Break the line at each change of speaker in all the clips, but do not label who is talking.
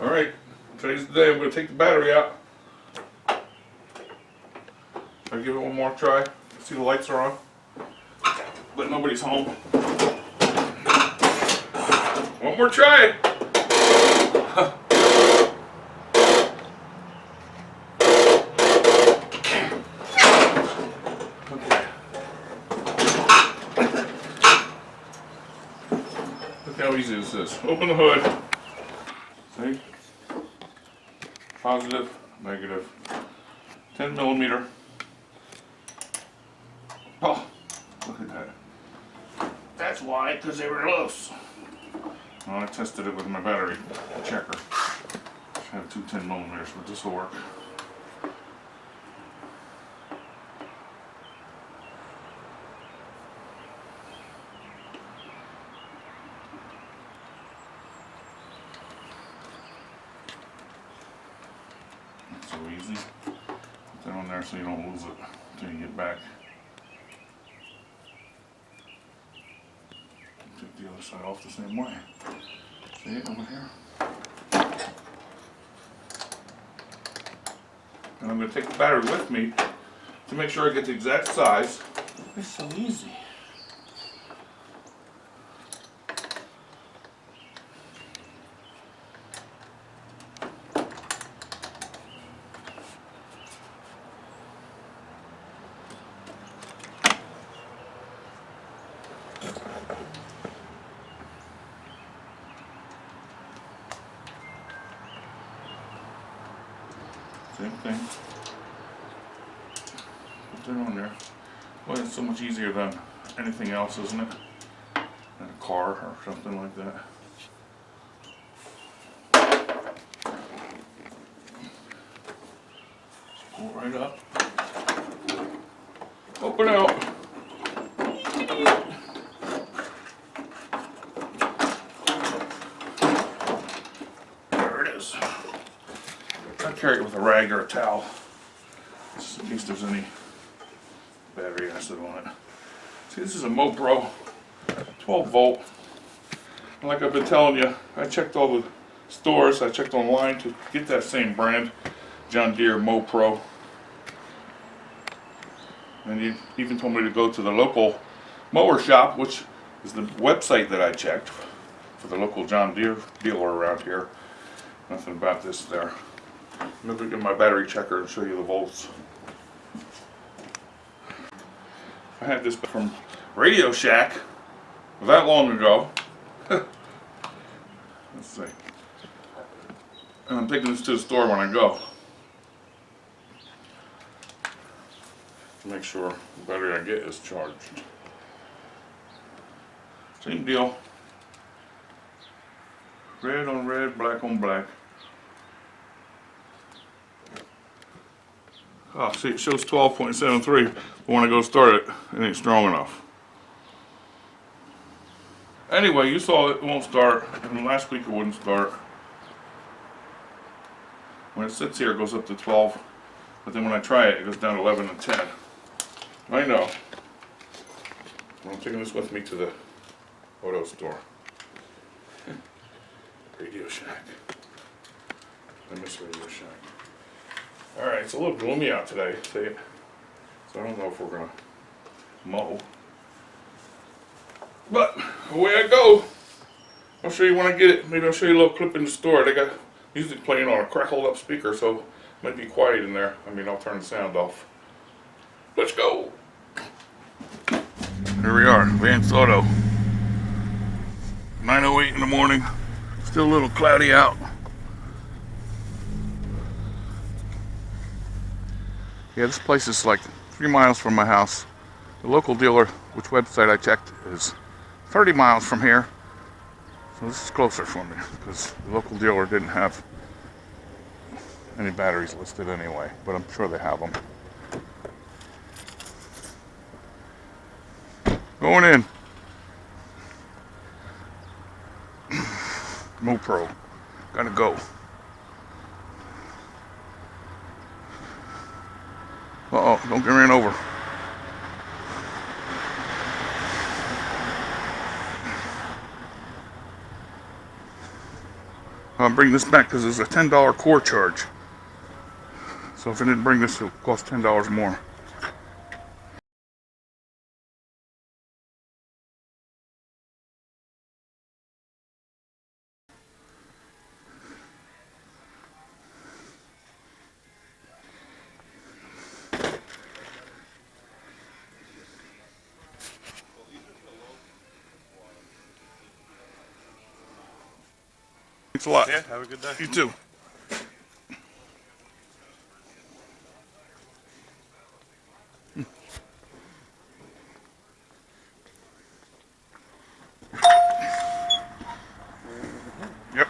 Alright, today's the day. I'm going to take the battery out. I'll give it one more try. See, the lights are on, but nobody's home. One more try. Okay. Look how easy this is. Open the hood. See? Positive, negative. 10 millimeter. Oh, look at that. That's why, because they were loose. Well, I tested it with my battery checker. I have two 10 millimeters, but this will work. That's so easy. Put that on there so you don't lose it until you get back. Take the other side off the same way. See it over here? And I'm going to take the battery with me to make sure I get the exact size. It's so easy. Same thing. Put that on there. Well, it's so much easier than anything else, isn't it? Than a car or something like that. Just pull it right up. Open out. There it is. I carry it with a rag or a towel, just in case there's any battery acid on it. See, this is a Mower 12 volt. And like I've been telling you, I checked all the stores, I checked online to get that same brand, John Deere Mower. And he even told me to go to the local mower shop, which is the website that I checked for the local John Deere dealer around here. Nothing about this there. I'm going to look at my battery checker and show you the volts. I had this from Radio Shack that long ago. Let's see. And I'm taking this to the store when I go to make sure the battery I get is charged. Same deal. Red on red, black on black. Oh, see, it shows 12.73, but when I go start it, it ain't strong enough. Anyway, you saw it won't start, and last week it wouldn't start. When it sits here, it goes up to 12, but then when I try it, it goes down to 11 and 10. I know. I'm taking this with me to the auto store. Radio Shack. I miss Radio Shack. Alright, it's a little gloomy out today, see it? So I don't know if we're gonna mow. But away I go. I'll show you when I get it. Maybe I'll show you a little clip in the store. They got music playing on a crackled up speaker, so it might be quiet in there. I mean, I'll turn the sound off. Let's go. Here we are, Vance Auto. 9:08 in the morning. Still a little cloudy out. Yeah, this place is like 3 miles from my house. The local dealer, which website I checked, is 30 miles from here. So this is closer for me because the local dealer didn't have any batteries listed anyway, but I'm sure they have them. Going in. Mower. Gotta go. Uh-oh, don't get ran over. I'm bringing this back because it's a $10 core charge. So if I didn't bring this, it would cost $10 more. Thanks a lot.
Yeah, have a good day.
You too. Yep.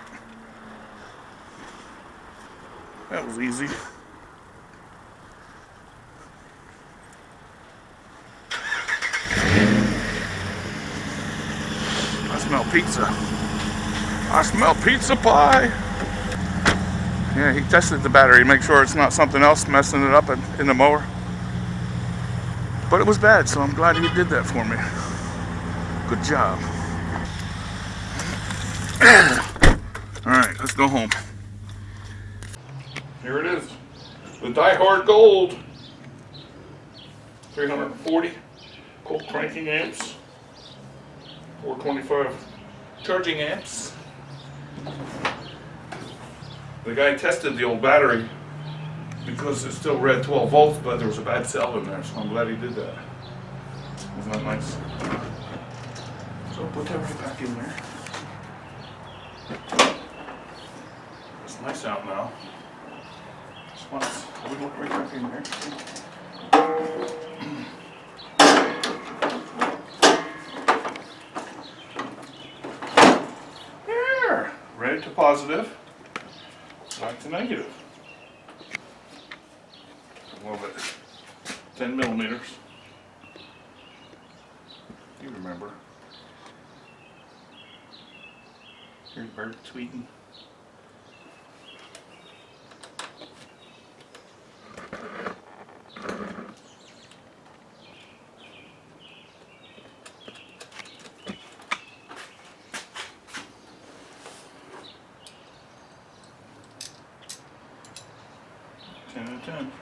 That was easy. I smell pizza. I smell pizza pie. Yeah, he tested the battery, make sure it's not something else messing it up in the mower. But it was bad, so I'm glad he did that for me. Good job. Alright, let's go home. Here it is. The Die Hard Gold. 340 cold cranking amps. 425 charging amps. The guy tested the old battery because it still read 12 volts, but there was a bad cell in there, so I'm glad he did that. Isn't that nice? So put that right back in there. It's nice out now. Just want to wiggle it right back in there. There! Red to positive, black to negative. Love it. 10 millimeters. You remember. Here's bird tweeting. Ten out of 10.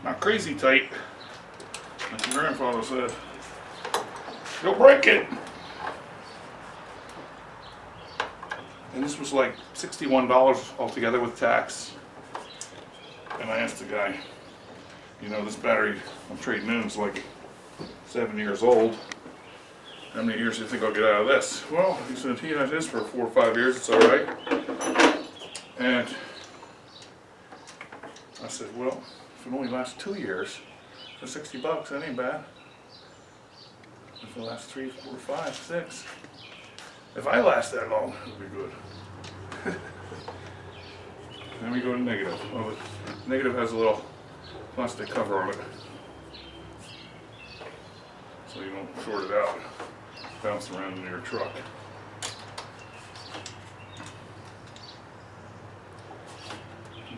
Not crazy tight, like your grandfather said. You'll break it. And this was like $61 altogether with tax. And I asked the guy, you know, this battery I'm trading in is like 7 years old. How many years do you think I'll get out of this? Well, he said he had his for 4 or 5 years, it's alright. And I said, well, if it only lasts 2 years, for $60, that ain't bad. If it lasts 3, 4, 5, 6. If I last that long, it'll be good. Then we go to negative. Well, the negative has a little plastic cover on it, so you don't short it out, bounce around in your truck.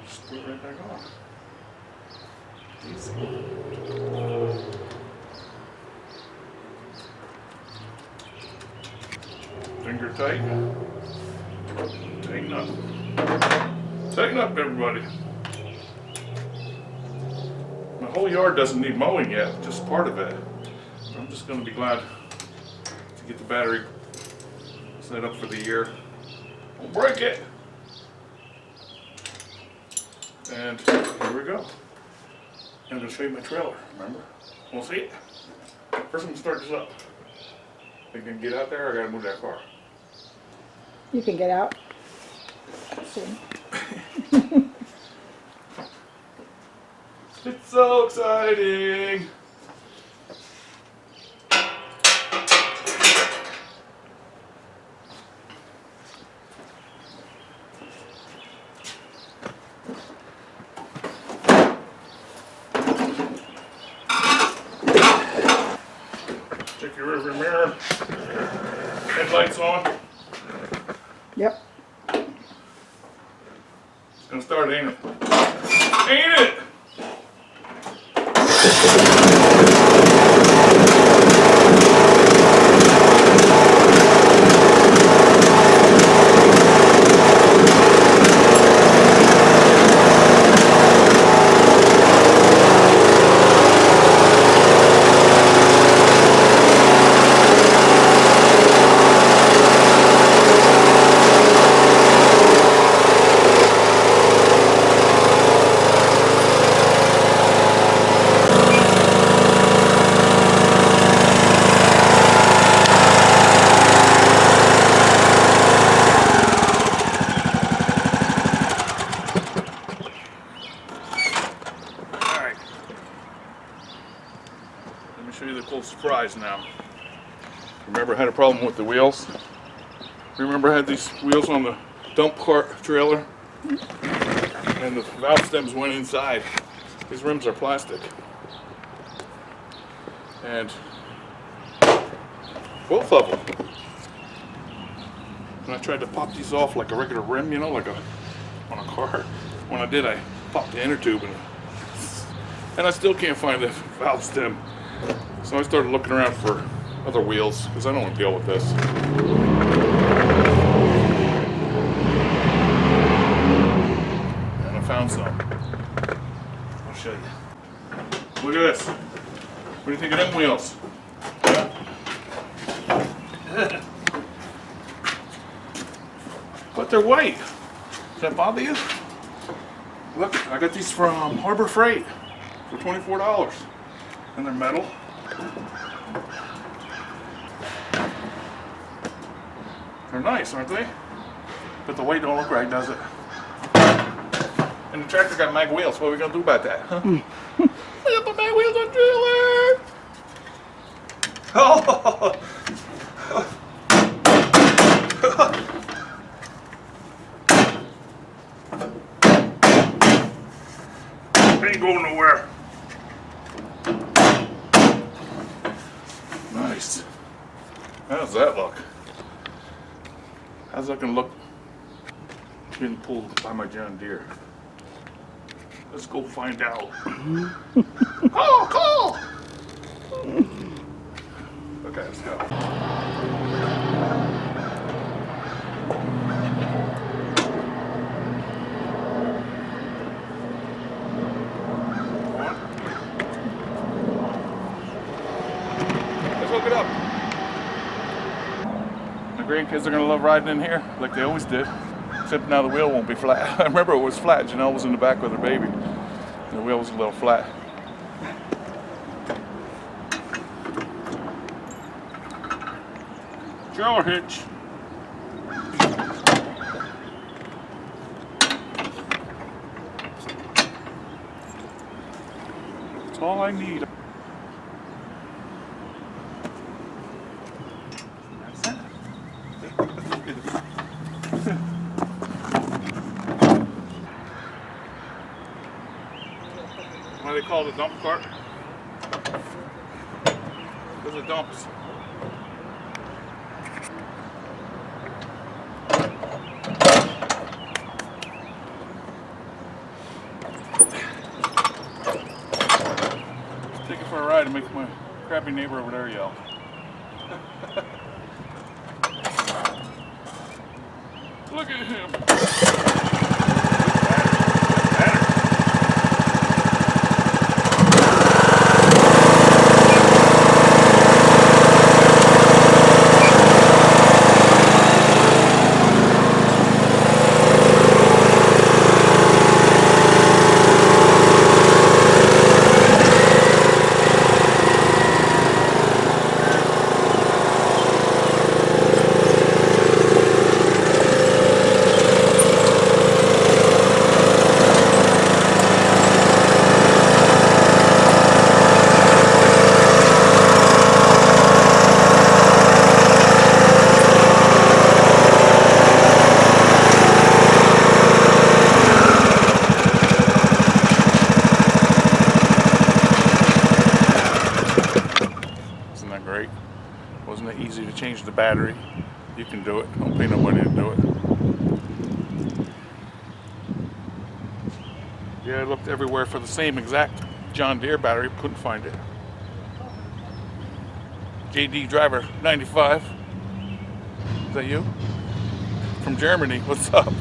Just put it right back on. Easy. Finger tight. Tighten up. Tighten up, everybody. My whole yard doesn't need mowing yet, just part of it. I'm just going to be glad to get the battery set up for the year. Don't break it. And here we go. I'm going to show you my trailer, remember? We'll see it. First I'm going to start this up. Think I can get out there, or I got to move that car?
You can get out soon.
It's so exciting! Check your rearview mirror. Headlights on.
Yep.
It's gonna start, ain't it? Ain't it? Let me show you the cool surprise now. Remember I had a problem with the wheels? Remember I had these wheels on the dump cart trailer? And the valve stems went inside. These rims are plastic. And both of them. And I tried to pop these off like a regular rim, you know, like on a car. When I did, I popped the inner tube and I still can't find the valve stem. So I started looking around for other wheels because I don't want to deal with this. And I found some. I'll show you. Look at this. What do you think of them wheels? But they're white. Does that bother you? Look, I got these from Harbor Freight for $24. And they're metal. They're nice, aren't they? But the weight don't look right, does it? And the tractor got mag wheels. What are we gonna do about that? Huh? We got the mag wheels on trailer. Oh! Ain't going nowhere. Nice. How's that look? How's that gonna look getting pulled by my John Deere? Let's go find out. Call! Okay, let's go. Let's hook it up. My grandkids are gonna love riding in here like they always did. Except now the wheel won't be flat. I remember it was flat. Janelle was in the back with her baby. And the wheel was a little flat. Trailer hitch. That's all I need. That's it. What do they call the dump cart? Those are dumps. Just take it for a ride and make my crappy neighbor over there yell. Look at him. Great. Wasn't it easy to change the battery? You can do it. Don't pay nobody to do it. Yeah, I looked everywhere for the same exact John Deere battery, couldn't find it. JD Driver 95. Is that you? From Germany, what's up?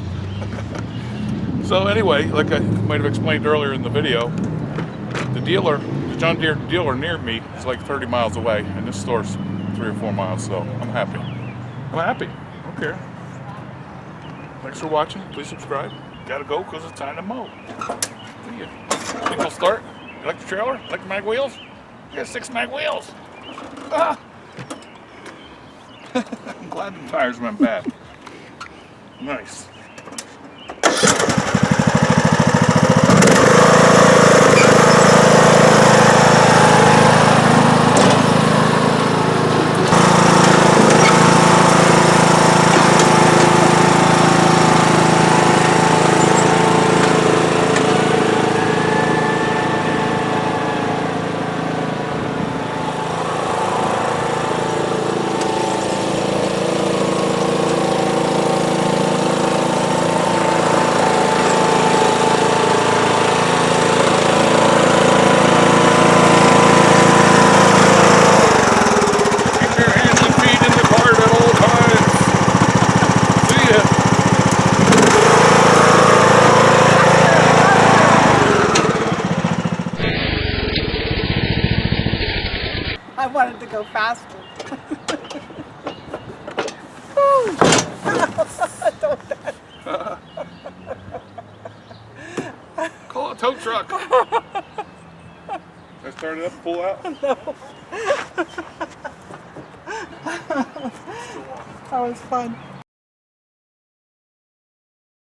So anyway, like I might have explained earlier in the video, the John Deere dealer near me is like 30 miles away, and this store's 3 or 4 miles, so I'm happy. I'm happy. I don't care. Thanks for watching. Please subscribe. Gotta go because it's time to mow. See ya. Think we'll start? You like the trailer? Like the mag wheels? You got 6 mag wheels. Ah! I'm glad the tires went bad. Nice.
I wanted to go faster.
Call a tow truck. I start it up, pull out?
No. That was fun.